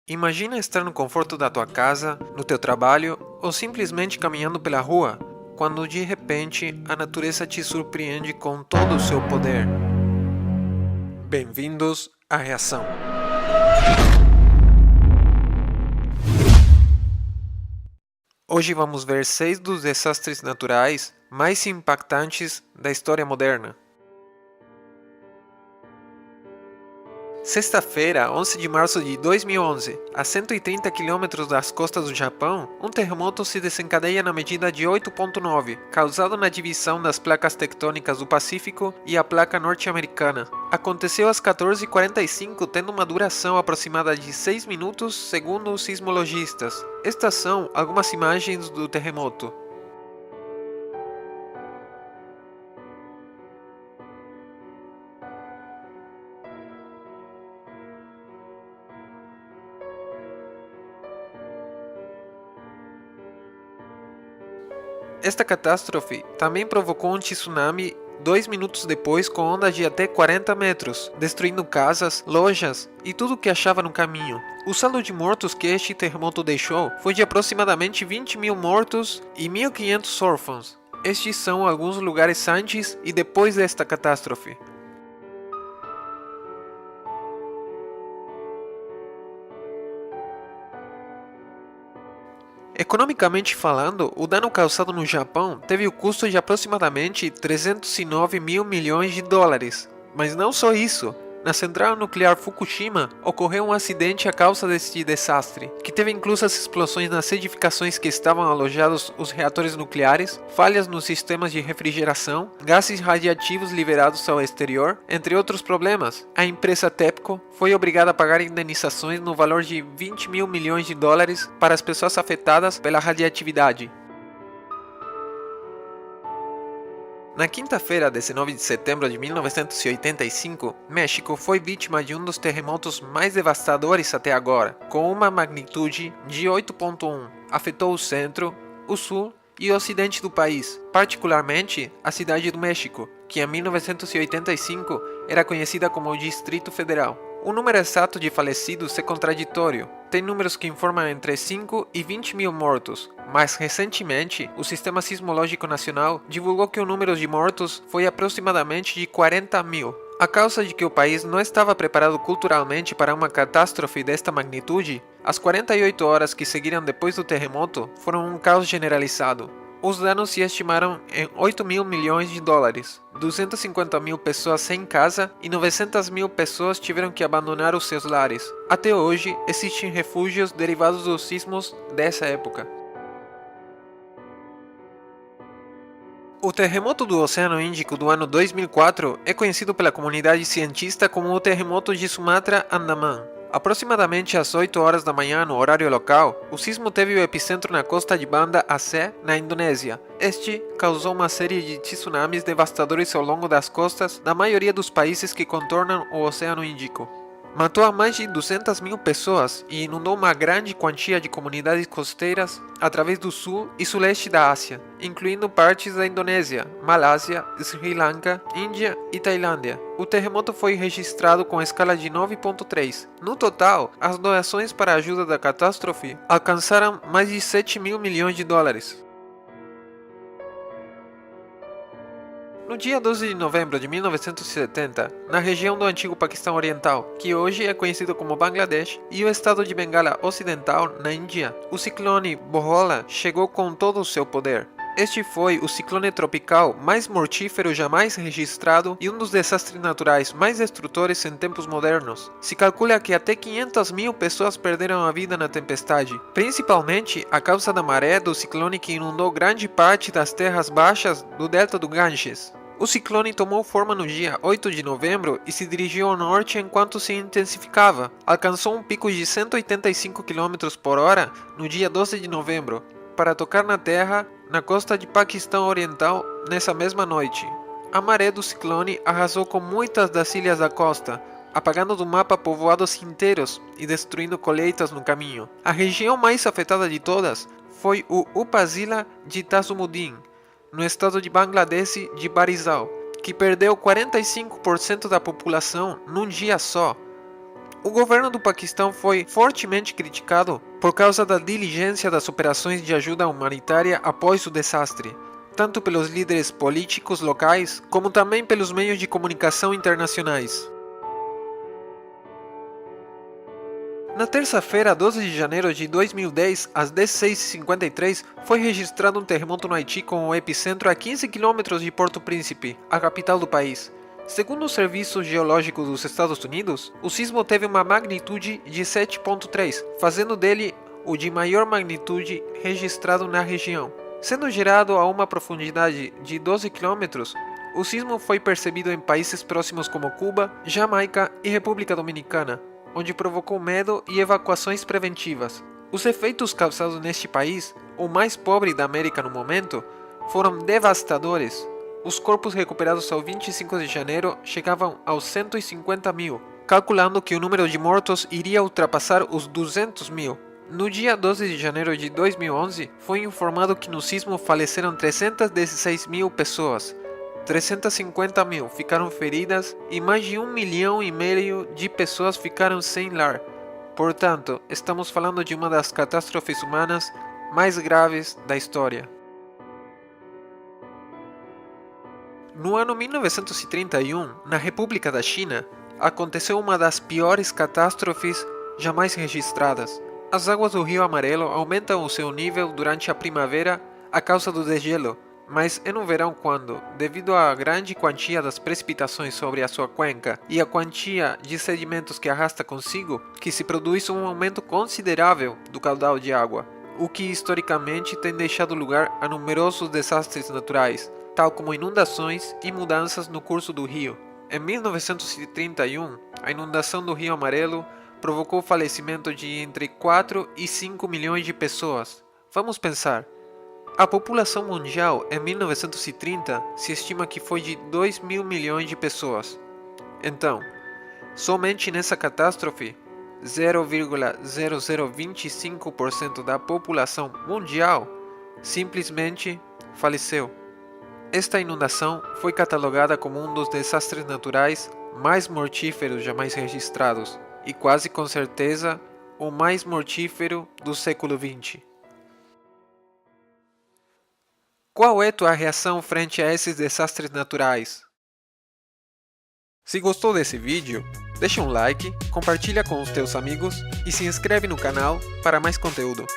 Imagina estar no conforto da tua casa, no teu trabalho ou simplesmente caminhando pela rua, quando de repente a natureza te surpreende com todo o seu poder. Bem-vindos à Reação. Hoje vamos ver 6 dos desastres naturais mais impactantes da história moderna. Sexta-feira, 11 de março de 2011, a 130 km das costas do Japão, um terremoto se desencadeia na medida de 8.9, causado na divisão das placas tectônicas do Pacífico e a placa norte-americana. Aconteceu às 14h45, tendo uma duração aproximada de 6 minutos, segundo os sismologistas. Estas são algumas imagens do terremoto. Esta catástrofe também provocou um tsunami 2 minutos depois com ondas de até 40 metros, destruindo casas, lojas e tudo o que achava no caminho. O saldo de mortos que este terremoto deixou foi de aproximadamente 20 mil mortos e 1.500 órfãos. Estes são alguns lugares antes e depois desta catástrofe. Economicamente falando, o dano causado no Japão teve o custo de aproximadamente 309 mil milhões de dólares. Mas não só isso. Na central nuclear Fukushima, ocorreu um acidente a causa deste desastre, que teve inclusas explosões nas edificações que estavam alojados os reatores nucleares, falhas nos sistemas de refrigeração, gases radiativos liberados ao exterior, entre outros problemas. A empresa TEPCO foi obrigada a pagar indenizações no valor de 20 mil milhões de dólares para as pessoas afetadas pela radioatividade. Na quinta-feira, 19 de setembro de 1985, México foi vítima de um dos terremotos mais devastadores até agora, com uma magnitude de 8.1. Afetou o centro, o sul e o ocidente do país, particularmente a cidade do México, que em 1985 era conhecida como o Distrito Federal. O número exato de falecidos é contraditório. Tem números que informam entre 5 e 20 mil mortos, mas recentemente o Sistema Sismológico Nacional divulgou que o número de mortos foi aproximadamente de 40 mil. A causa de que o país não estava preparado culturalmente para uma catástrofe desta magnitude, as 48 horas que seguiram depois do terremoto foram um caos generalizado. Os danos se estimaram em 8 mil milhões de dólares, 250 mil pessoas sem casa e 900 mil pessoas tiveram que abandonar os seus lares. Até hoje, existem refúgios derivados dos sismos dessa época. O terremoto do Oceano Índico do ano 2004 é conhecido pela comunidade cientista como o terremoto de Sumatra-Andaman. Aproximadamente às 8 horas da manhã no horário local, o sismo teve o epicentro na costa de Banda Aceh, na Indonésia. Este causou uma série de tsunamis devastadores ao longo das costas da maioria dos países que contornam o Oceano Índico. Matou a mais de 200 mil pessoas e inundou uma grande quantia de comunidades costeiras através do sul e suleste da Ásia, incluindo partes da Indonésia, Malásia, Sri Lanka, Índia e Tailândia. O terremoto foi registrado com escala de 9.3. No total, as doações para a ajuda da catástrofe alcançaram mais de 7 mil milhões de dólares. No dia 12 de novembro de 1970, na região do antigo Paquistão Oriental, que hoje é conhecido como Bangladesh, e o estado de Bengala Ocidental, na Índia, o ciclone Bhola chegou com todo o seu poder. Este foi o ciclone tropical mais mortífero jamais registrado e um dos desastres naturais mais destrutores em tempos modernos. Se calcula que até 500 mil pessoas perderam a vida na tempestade, principalmente a causa da maré do ciclone que inundou grande parte das terras baixas do delta do Ganges. O ciclone tomou forma no dia 8 de novembro e se dirigiu ao norte enquanto se intensificava. Alcançou um pico de 185 km por hora no dia 12 de novembro, para tocar na terra na costa de Paquistão Oriental nessa mesma noite. A maré do ciclone arrasou com muitas das ilhas da costa, apagando do mapa povoados inteiros e destruindo colheitas no caminho. A região mais afetada de todas foi o Upazila de Tazumuddin, no estado de Bangladesh de Barisal, que perdeu 45% da população num dia só. O governo do Paquistão foi fortemente criticado por causa da diligência das operações de ajuda humanitária após o desastre, tanto pelos líderes políticos locais como também pelos meios de comunicação internacionais. Na terça-feira, 12 de janeiro de 2010, às 16h53, foi registrado um terremoto no Haiti com o epicentro a 15 km de Porto Príncipe, a capital do país. Segundo o Serviço Geológico dos Estados Unidos, o sismo teve uma magnitude de 7.3, fazendo dele o de maior magnitude registrado na região. Sendo gerado a uma profundidade de 12 km, o sismo foi percebido em países próximos como Cuba, Jamaica e República Dominicana, onde provocou medo e evacuações preventivas. Os efeitos causados neste país, o mais pobre da América no momento, foram devastadores. Os corpos recuperados ao 25 de janeiro chegavam aos 150 mil, calculando que o número de mortos iria ultrapassar os 200 mil. No dia 12 de janeiro de 2011, foi informado que no sismo faleceram 316 mil pessoas, 350 mil ficaram feridas e mais de 1,5 milhão de pessoas ficaram sem lar. Portanto, estamos falando de uma das catástrofes humanas mais graves da história. No ano 1931, na República da China, aconteceu uma das piores catástrofes jamais registradas. As águas do Rio Amarelo aumentam o seu nível durante a primavera a causa do degelo, mas é no verão quando, devido à grande quantia das precipitações sobre a sua cuenca e a quantia de sedimentos que arrasta consigo, que se produz um aumento considerável do caudal de água, o que historicamente tem deixado lugar a numerosos desastres naturais, tal como inundações e mudanças no curso do rio. Em 1931, a inundação do Rio Amarelo provocou o falecimento de entre 4 e 5 milhões de pessoas. Vamos pensar. A população mundial em 1930 se estima que foi de 2.000 milhões de pessoas. Então, somente nessa catástrofe, 0,0025% da população mundial simplesmente faleceu. Esta inundação foi catalogada como um dos desastres naturais mais mortíferos jamais registrados e quase com certeza o mais mortífero do século XX. Qual é tua reação frente a esses desastres naturais? Se gostou desse vídeo, deixa um like, compartilha com os teus amigos e se inscreve no canal para mais conteúdo.